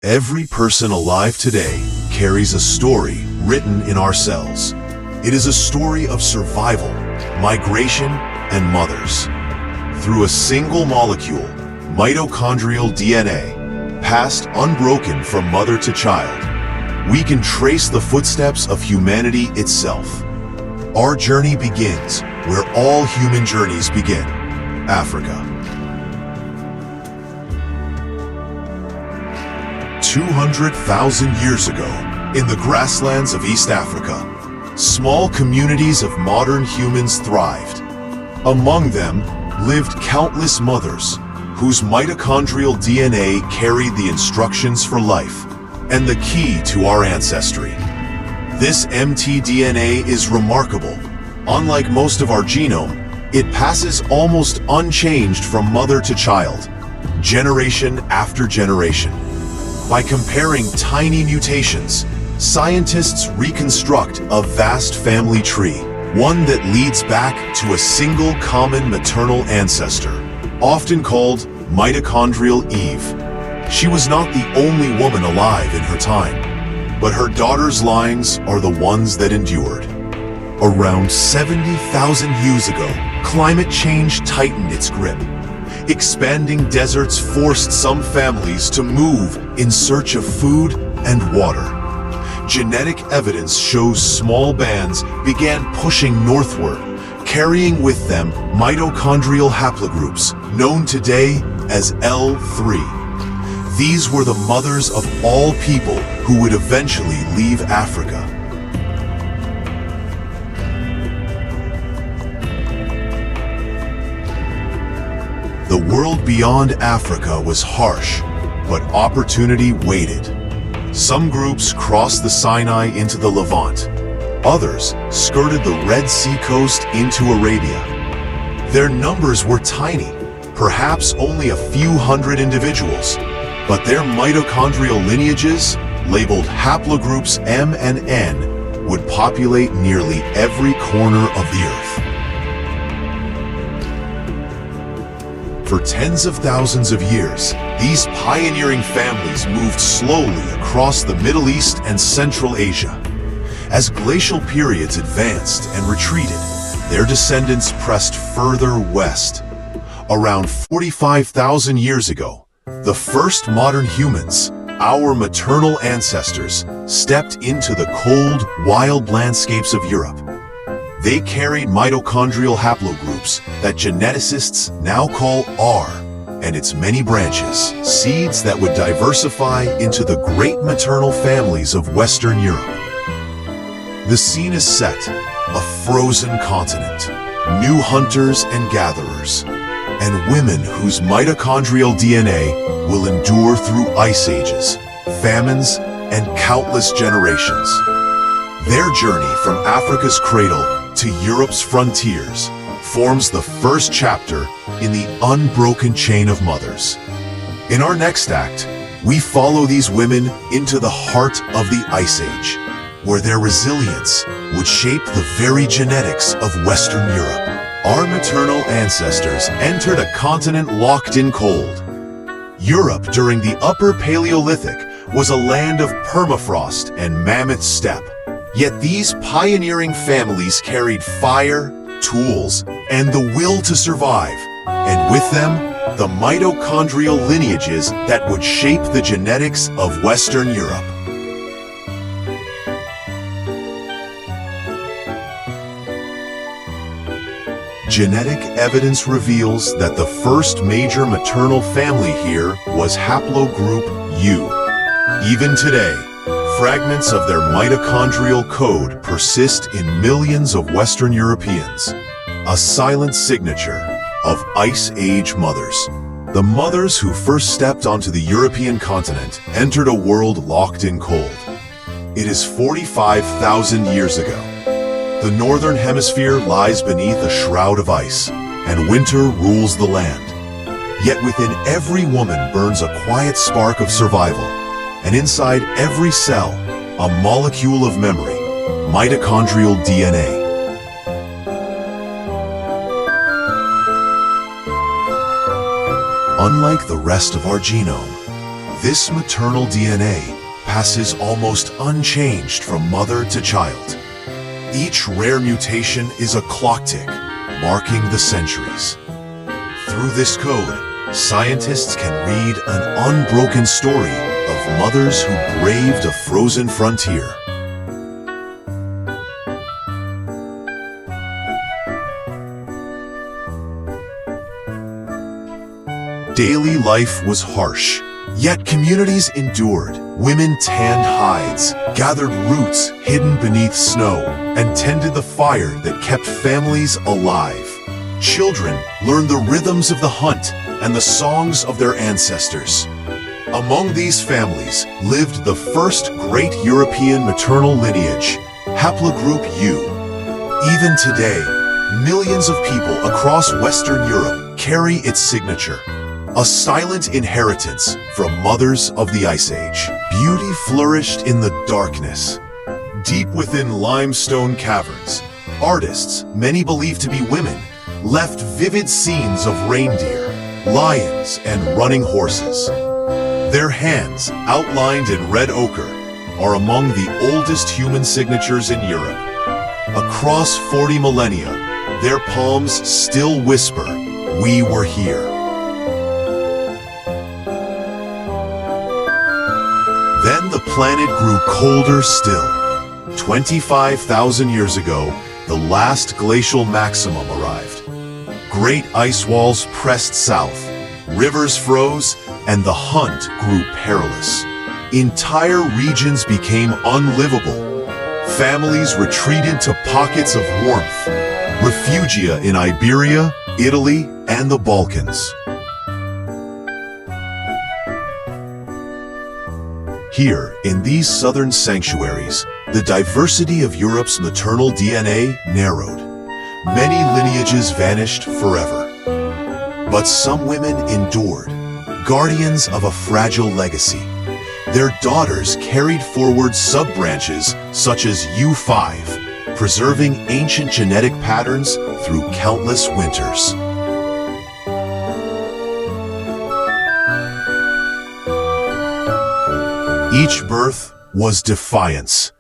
Every person alive today carries a story written in our cells. It is a story of survival, migration, and mothers. Through a single molecule, mitochondrial DNA, passed unbroken from mother to child, we can trace the footsteps of humanity itself. Our journey begins where all human journeys begin: Africa. 200,000 years ago, in the grasslands of East Africa, small communities of modern humans thrived. Among them lived countless mothers, whose mitochondrial DNA carried the instructions for life and the key to our ancestry. This mtDNA is remarkable. Unlike most of our genome, it passes almost unchanged from mother to child, generation after generation. By comparing tiny mutations, scientists reconstruct a vast family tree, one that leads back to a single common maternal ancestor, often called mitochondrial Eve. She was not the only woman alive in her time, but her daughters' lines are the ones that endured. Around 70,000 years ago, climate change tightened its grip. Expanding deserts forced some families to move in search of food and water. Genetic evidence shows small bands began pushing northward, carrying with them mitochondrial haplogroups, known today as L3. These were the mothers of all people who would eventually leave Africa. The world beyond Africa was harsh, but opportunity waited. Some groups crossed the Sinai into the Levant. Others skirted the Red Sea coast into Arabia. Their numbers were tiny, perhaps only a few hundred individuals, but their mitochondrial lineages, labeled haplogroups M and N, would populate nearly every corner of the earth. For tens of thousands of years, these pioneering families moved slowly across the Middle East and Central Asia. As glacial periods advanced and retreated, their descendants pressed further west. Around 45,000 years ago, the first modern humans, our maternal ancestors, stepped into the cold, wild landscapes of Europe. They carried mitochondrial haplogroups that geneticists now call R, and its many branches, seeds that would diversify into the great maternal families of Western Europe. The scene is set, a frozen continent, new hunters and gatherers, and women whose mitochondrial DNA will endure through ice ages, famines, and countless generations. Their journey from Africa's cradle to Europe's frontiers forms the first chapter in the unbroken chain of mothers. In our next act, we follow these women into the heart of the Ice Age, where their resilience would shape the very genetics of Western Europe. Our maternal ancestors entered a continent locked in cold. Europe during the Upper Paleolithic was a land of permafrost and mammoth steppe. Yet these pioneering families carried fire, tools, and the will to survive, and with them, the mitochondrial lineages that would shape the genetics of Western Europe. Genetic evidence reveals that the first major maternal family here was haplogroup U. Even today, fragments of their mitochondrial code persist in millions of Western Europeans, a silent signature of Ice Age mothers. The mothers who first stepped onto the European continent entered a world locked in cold. It is 45,000 years ago. The northern hemisphere lies beneath a shroud of ice, and winter rules the land. Yet within every woman burns a quiet spark of survival. And inside every cell, a molecule of memory, mitochondrial DNA. Unlike the rest of our genome, This maternal DNA passes almost unchanged from mother to child. Each rare mutation is a clock tick, marking the centuries. Through this code, scientists can read an unbroken story of mothers who braved a frozen frontier. Daily life was harsh, yet communities endured. Women tanned hides, gathered roots hidden beneath snow, and tended the fire that kept families alive. Children learned the rhythms of the hunt and the songs of their ancestors. Among these families lived the first great European maternal lineage, haplogroup U. Even today, millions of people across Western Europe carry its signature. A silent inheritance from mothers of the Ice Age. Beauty flourished in the darkness. Deep within limestone caverns, artists, many believed to be women, left vivid scenes of reindeer, lions, and running horses. Their hands, outlined in red ochre, are among the oldest human signatures in Europe. Across 40 millennia, their palms still whisper, "We were here." Then the planet grew colder still. 25,000 years ago, the last glacial maximum arrived. Great ice walls pressed south, rivers froze, and the hunt grew perilous. Entire regions became unlivable. Families retreated to pockets of warmth, refugia in Iberia, Italy, and the Balkans. Here, in these southern sanctuaries, the diversity of Europe's maternal DNA narrowed. Many lineages vanished forever. But some women endured, guardians of a fragile legacy. Their daughters carried forward sub-branches such as U5, preserving ancient genetic patterns through countless winters. Each birth was defiance.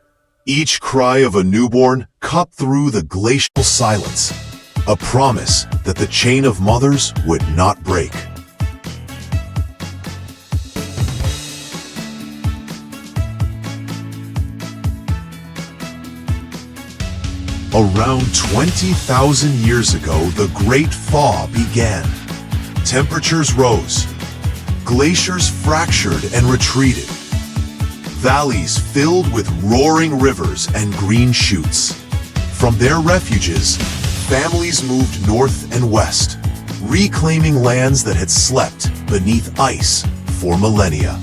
Each cry of a newborn cut through the glacial silence, a promise that the chain of mothers would not break. Around 20,000 years ago, the Great Thaw began. Temperatures rose. Glaciers fractured and retreated. Valleys filled with roaring rivers and green shoots. From their refuges, families moved north and west, reclaiming lands that had slept beneath ice for millennia.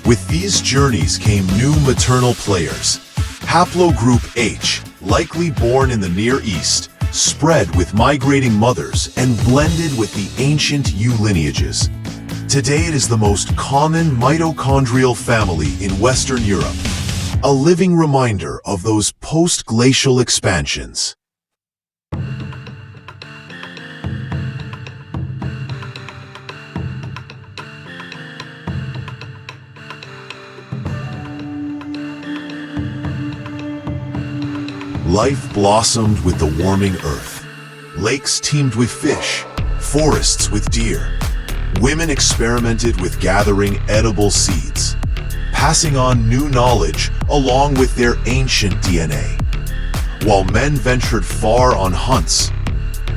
With these journeys came new maternal players. Haplogroup H, likely born in the Near East, spread with migrating mothers and blended with the ancient U lineages. Today it is the most common mitochondrial family in Western Europe, a living reminder of those post-glacial expansions. Life blossomed with the warming earth. Lakes teemed with fish, forests with deer. Women experimented with gathering edible seeds, passing on new knowledge along with their ancient DNA. While men ventured far on hunts,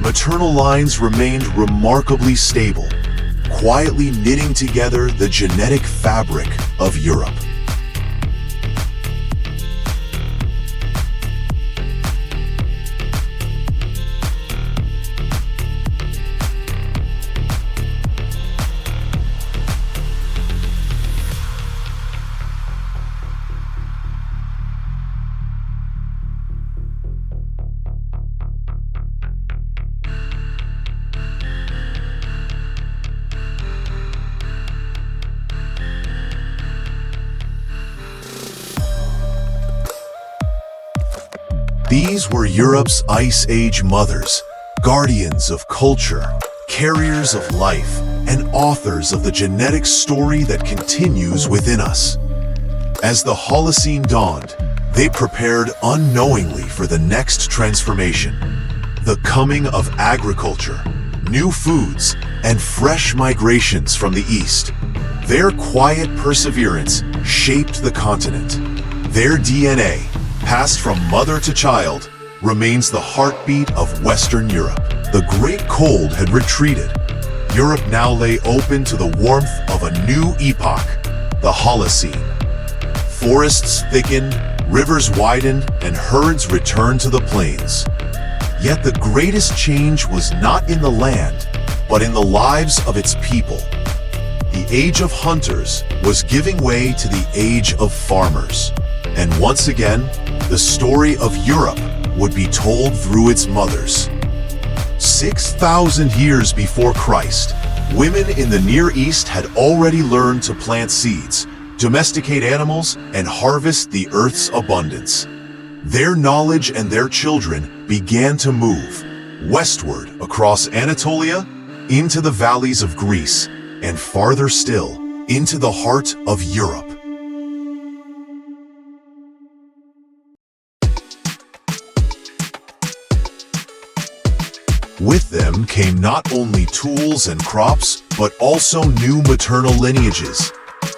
maternal lines remained remarkably stable, quietly knitting together the genetic fabric of Europe. These were Europe's Ice Age mothers, guardians of culture, carriers of life, and authors of the genetic story that continues within us. As the Holocene dawned, they prepared unknowingly for the next transformation, the coming of agriculture, new foods, and fresh migrations from the east. Their quiet perseverance shaped the continent. Their DNA, passed from mother to child, remains the heartbeat of Western Europe. The Great Cold had retreated. Europe now lay open to the warmth of a new epoch, the Holocene. Forests thickened, rivers widened, and herds returned to the plains. Yet the greatest change was not in the land, but in the lives of its people. The age of hunters was giving way to the age of farmers. And once again, the story of Europe would be told through its mothers. 6,000 years before Christ, women in the Near East had already learned to plant seeds, domesticate animals, and harvest the earth's abundance. Their knowledge and their children began to move westward across Anatolia, into the valleys of Greece, and farther still, into the heart of Europe. With them came not only tools and crops, but also new maternal lineages.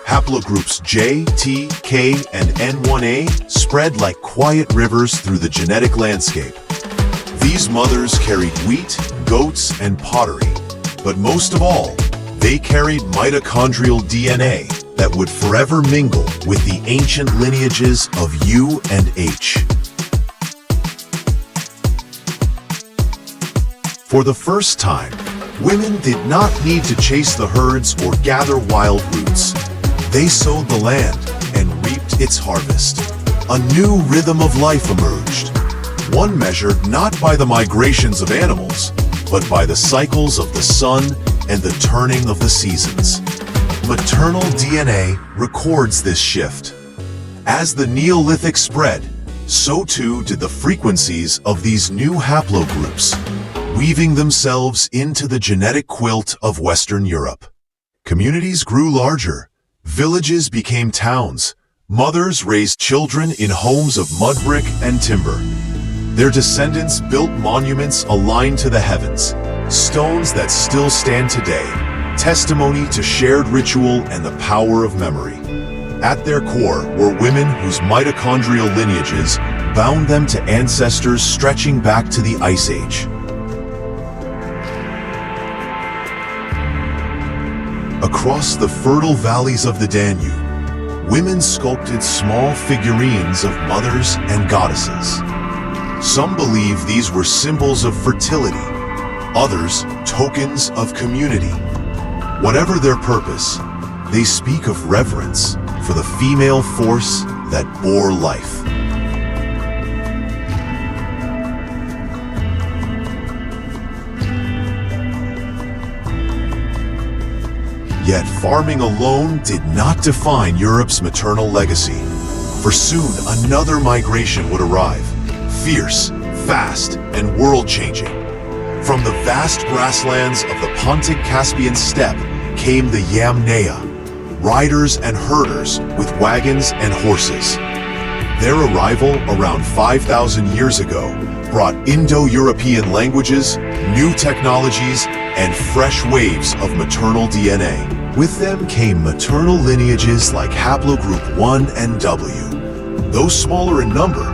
Haplogroups J, T, K, and N1A spread like quiet rivers through the genetic landscape. These mothers carried wheat, goats, and pottery. But most of all, they carried mitochondrial DNA that would forever mingle with the ancient lineages of U and H. For the first time, women did not need to chase the herds or gather wild roots. They sowed the land and reaped its harvest. A new rhythm of life emerged, one measured not by the migrations of animals, but by the cycles of the sun and the turning of the seasons. Maternal DNA records this shift. As the Neolithic spread, so too did the frequencies of these new haplogroups, weaving themselves into the genetic quilt of Western Europe. Communities grew larger, villages became towns, mothers raised children in homes of mud brick and timber. Their descendants built monuments aligned to the heavens, stones that still stand today, testimony to shared ritual and the power of memory. At their core were women whose mitochondrial lineages bound them to ancestors stretching back to the Ice Age. Across the fertile valleys of the Danube, women sculpted small figurines of mothers and goddesses. Some believe these were symbols of fertility, others tokens of community. Whatever their purpose, they speak of reverence for the female force that bore life. Yet farming alone did not define Europe's maternal legacy, for soon another migration would arrive, fierce, fast, and world-changing. From the vast grasslands of the Pontic-Caspian steppe came the Yamnaya, riders and herders with wagons and horses. Their arrival around 5,000 years ago brought Indo-European languages, new technologies, and fresh waves of maternal DNA. With them came maternal lineages like haplogroup 1 and W. Though smaller in number,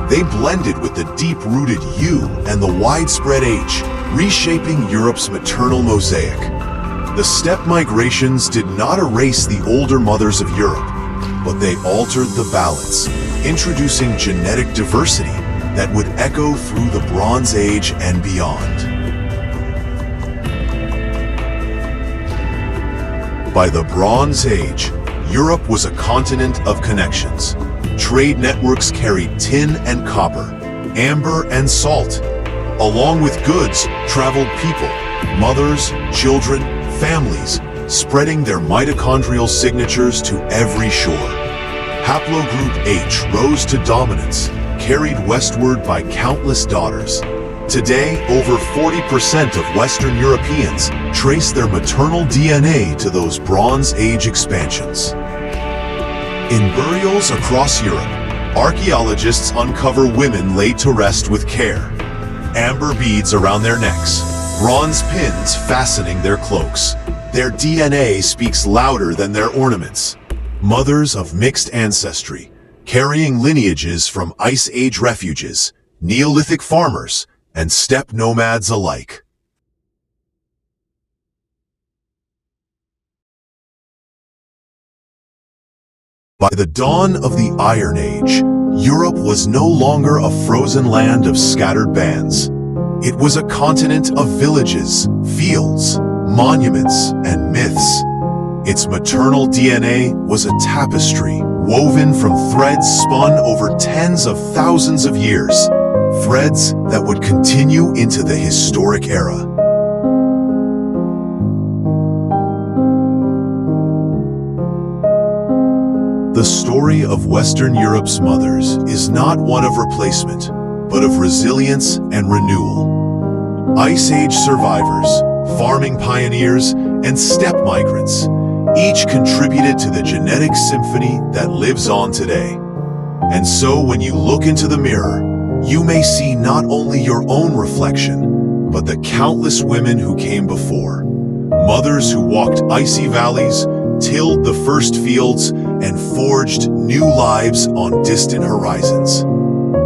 they blended with the deep-rooted U and the widespread H, reshaping Europe's maternal mosaic. The steppe migrations did not erase the older mothers of Europe, but they altered the balance, introducing genetic diversity that would echo through the Bronze Age and beyond. By the Bronze Age, Europe was a continent of connections. Trade networks carried tin and copper, amber and salt. Along with goods traveled people, mothers, children, families, spreading their mitochondrial signatures to every shore. Haplogroup H rose to dominance, carried westward by countless daughters. Today, over 40% of Western Europeans trace their maternal DNA to those Bronze Age expansions. In burials across Europe, archaeologists uncover women laid to rest with care. Amber beads around their necks, bronze pins fastening their cloaks. Their DNA speaks louder than their ornaments. Mothers of mixed ancestry, carrying lineages from Ice Age refuges, Neolithic farmers, and steppe nomads alike. By the dawn of the Iron Age, Europe was no longer a frozen land of scattered bands. It was a continent of villages, fields, monuments, and myths. Its maternal DNA was a tapestry woven from threads spun over tens of thousands of years, threads that would continue into the historic era. The story of Western Europe's mothers is not one of replacement, but of resilience and renewal. Ice Age survivors, farming pioneers, and steppe migrants, each contributed to the genetic symphony that lives on today. And so when you look into the mirror, you may see not only your own reflection, but the countless women who came before. Mothers who walked icy valleys, tilled the first fields, and forged new lives on distant horizons.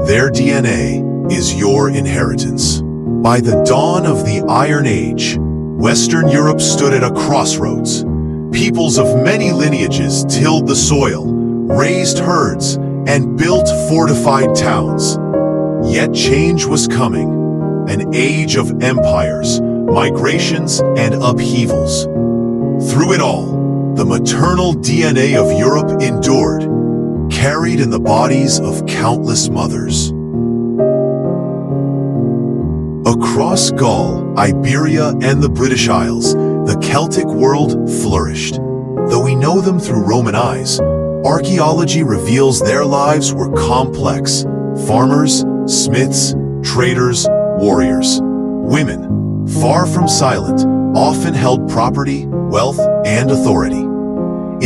Their DNA is your inheritance. By the dawn of the Iron Age, Western Europe stood at a crossroads. Peoples of many lineages tilled the soil, raised herds, and built fortified towns. Yet change was coming, an age of empires, migrations, and upheavals. Through it all, the maternal DNA of Europe endured, carried in the bodies of countless mothers. Across Gaul, Iberia, and the British Isles, the Celtic world flourished. Though we know them through Roman eyes, archaeology reveals their lives were complex. Farmers, smiths, traders, warriors. Women, far from silent, often held property, wealth, and authority.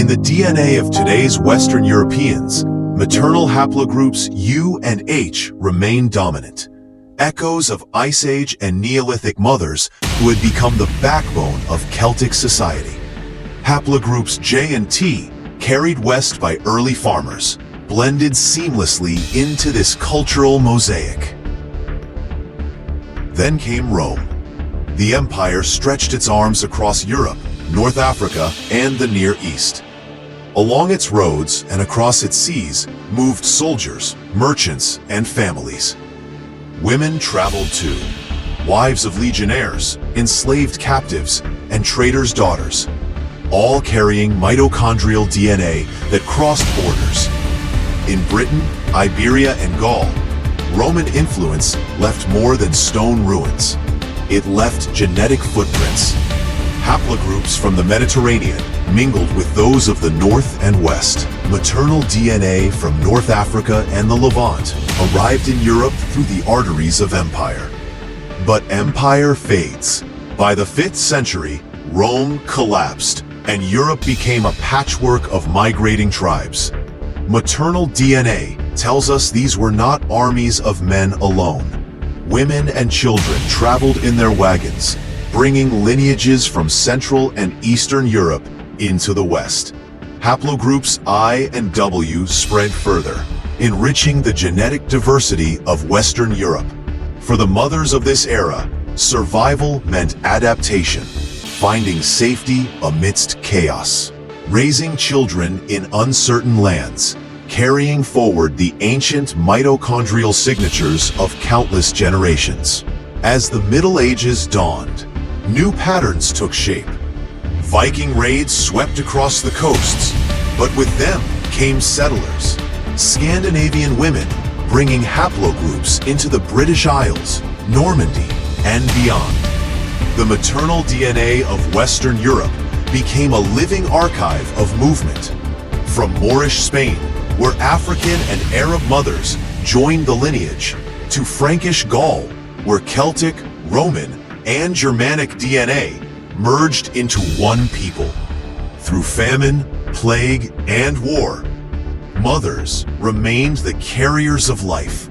In the DNA of today's Western Europeans, maternal haplogroups U and H remain dominant. Echoes of Ice Age and Neolithic mothers who had become the backbone of Celtic society. Haplogroups J and T, carried west by early farmers, blended seamlessly into this cultural mosaic. Then came Rome. The empire stretched its arms across Europe, North Africa, and the Near East. Along its roads and across its seas moved soldiers, merchants, and families. Women traveled too, wives of legionnaires, enslaved captives, and traders' daughters, all carrying mitochondrial DNA that crossed borders. In Britain, Iberia, and Gaul, Roman influence left more than stone ruins. It left genetic footprints. Haplogroups from the Mediterranean mingled with those of the North and West. Maternal DNA from North Africa and the Levant arrived in Europe through the arteries of empire. But empire fades. By the 5th century, Rome collapsed, and Europe became a patchwork of migrating tribes. Maternal DNA tells us these were not armies of men alone. Women and children traveled in their wagons, bringing lineages from Central and Eastern Europe into the West. Haplogroups I and W spread further, enriching the genetic diversity of Western Europe. For the mothers of this era, survival meant adaptation, finding safety amidst chaos, raising children in uncertain lands, carrying forward the ancient mitochondrial signatures of countless generations. As the Middle Ages dawned, new patterns took shape. Viking raids swept across the coasts, but with them came settlers, Scandinavian women bringing haplogroups into the British Isles, Normandy, and beyond. The maternal DNA of Western Europe became a living archive of movement. From Moorish Spain, where African and Arab mothers joined the lineage, to Frankish Gaul, where Celtic, Roman, and Germanic DNA merged into one people. Through famine, plague, and war, mothers remained the carriers of life.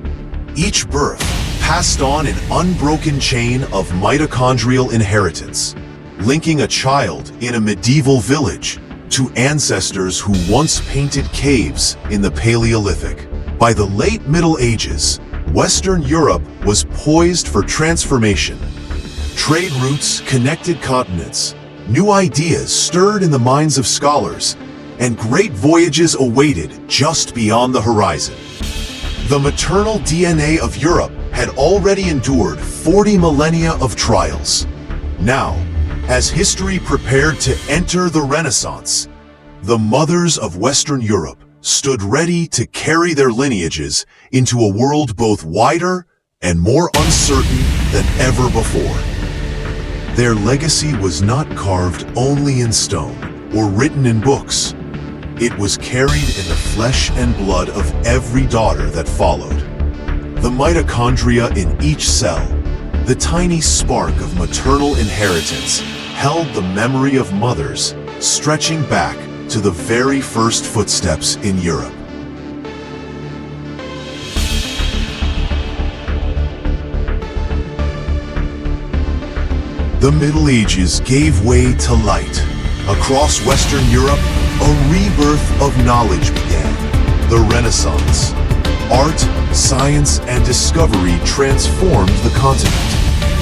Each birth passed on an unbroken chain of mitochondrial inheritance, linking a child in a medieval village to ancestors who once painted caves in the Paleolithic. By the late Middle Ages, Western Europe was poised for transformation. Trade routes connected continents, new ideas stirred in the minds of scholars, and great voyages awaited just beyond the horizon. The maternal DNA of Europe had already endured 40 millennia of trials. Now, as history prepared to enter the Renaissance, the mothers of Western Europe stood ready to carry their lineages into a world both wider and more uncertain than ever before. Their legacy was not carved only in stone or written in books. It was carried in the flesh and blood of every daughter that followed. The mitochondria in each cell, the tiny spark of maternal inheritance, held the memory of mothers, stretching back to the very first footsteps in Europe. The Middle Ages gave way to light. Across Western Europe, a rebirth of knowledge began. The Renaissance. Art, science, and discovery transformed the continent.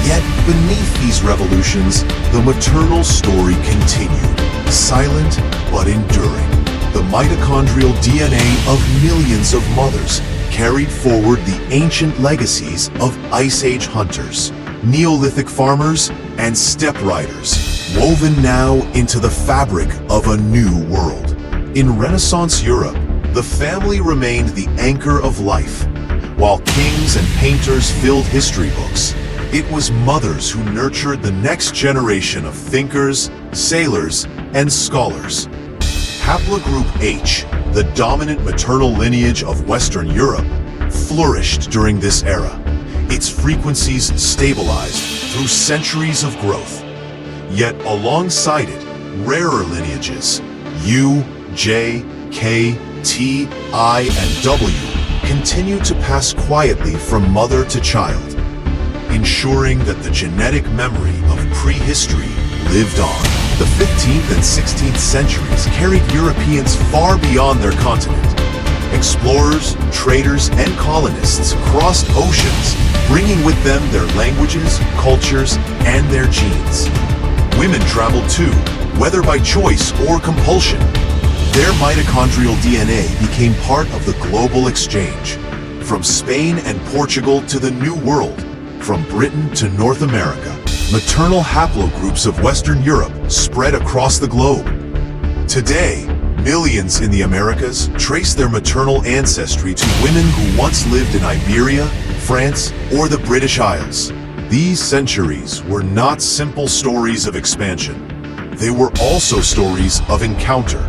Yet, beneath these revolutions, the maternal story continued, silent but enduring. The mitochondrial DNA of millions of mothers carried forward the ancient legacies of Ice Age hunters, Neolithic farmers, and steppe riders, woven now into the fabric of a new world. In Renaissance Europe, the family remained the anchor of life. While kings and painters filled history books, it was mothers who nurtured the next generation of thinkers, sailors, and scholars. Haplogroup H, the dominant maternal lineage of Western Europe, flourished during this era. Its frequencies stabilized through centuries of growth. Yet alongside it, rarer lineages, U, J, K, T, I, and W, continue to pass quietly from mother to child, ensuring that the genetic memory of prehistory lived on. The 15th and 16th centuries carried Europeans far beyond their continent. Explorers, traders, and colonists crossed oceans, bringing with them their languages, cultures, and their genes. Women traveled too, whether by choice or compulsion. Their mitochondrial DNA became part of the global exchange. From Spain and Portugal to the New World, from Britain to North America, maternal haplogroups of Western Europe spread across the globe. Today, millions in the Americas trace their maternal ancestry to women who once lived in Iberia, France, or the British Isles. These centuries were not simple stories of expansion. They were also stories of encounter,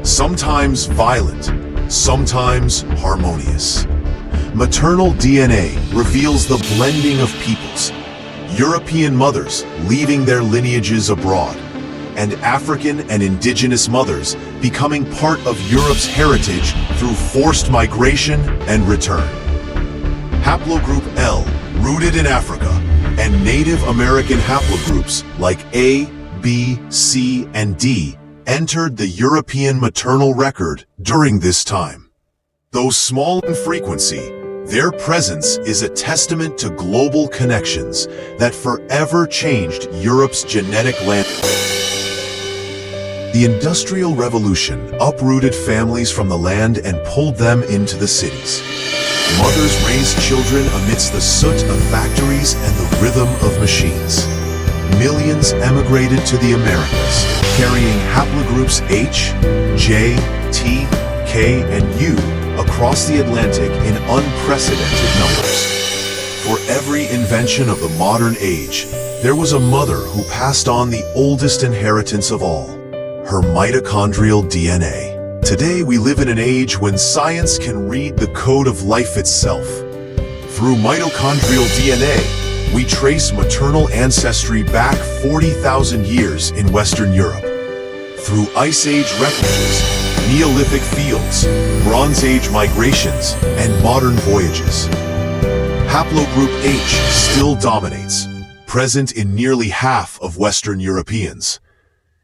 sometimes violent, sometimes harmonious. Maternal DNA reveals the blending of peoples, European mothers leaving their lineages abroad, and African and indigenous mothers becoming part of Europe's heritage through forced migration and return. Haplogroup L, rooted in Africa, and Native American haplogroups like A, B, C, and D entered the European maternal record during this time. Though small in frequency, their presence is a testament to global connections that forever changed Europe's genetic landscape. The Industrial Revolution uprooted families from the land and pulled them into the cities. Mothers raised children amidst the soot of factories and the rhythm of machines. Millions emigrated to the Americas, carrying haplogroups H, J, T, K, and U across the Atlantic in unprecedented numbers. For every invention of the modern age, there was a mother who passed on the oldest inheritance of all, her mitochondrial DNA. Today, we live in an age when science can read the code of life itself. Through mitochondrial DNA, we trace maternal ancestry back 40,000 years in Western Europe. Through Ice Age refuges, Neolithic fields, Bronze Age migrations, and modern voyages. Haplogroup H still dominates, present in nearly half of Western Europeans.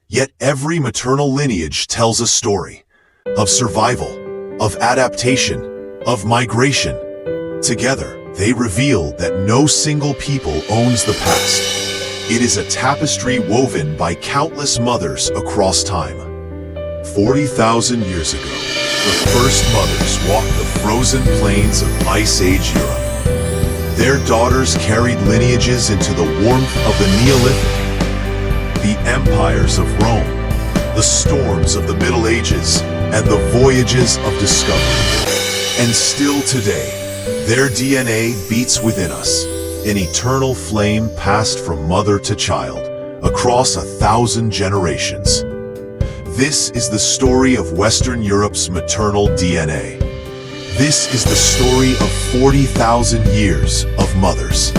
Yet every maternal lineage tells a story of survival, of adaptation, of migration. Together, they reveal that no single people owns the past. It is a tapestry woven by countless mothers across time. 40,000 years ago, the first mothers walked the frozen plains of Ice Age Europe. Their daughters carried lineages into the warmth of the Neolithic, the empires of Rome, the storms of the Middle Ages, and the voyages of discovery. And still today, their DNA beats within us, an eternal flame passed from mother to child, across 1,000 generations. This is the story of Western Europe's maternal DNA. This is the story of 40,000 years of mothers.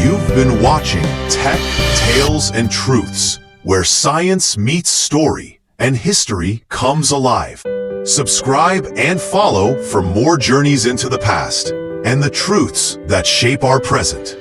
You've been watching Tech, Tales, and Truths, where science meets story and history comes alive. Subscribe and follow for more journeys into the past and the truths that shape our present.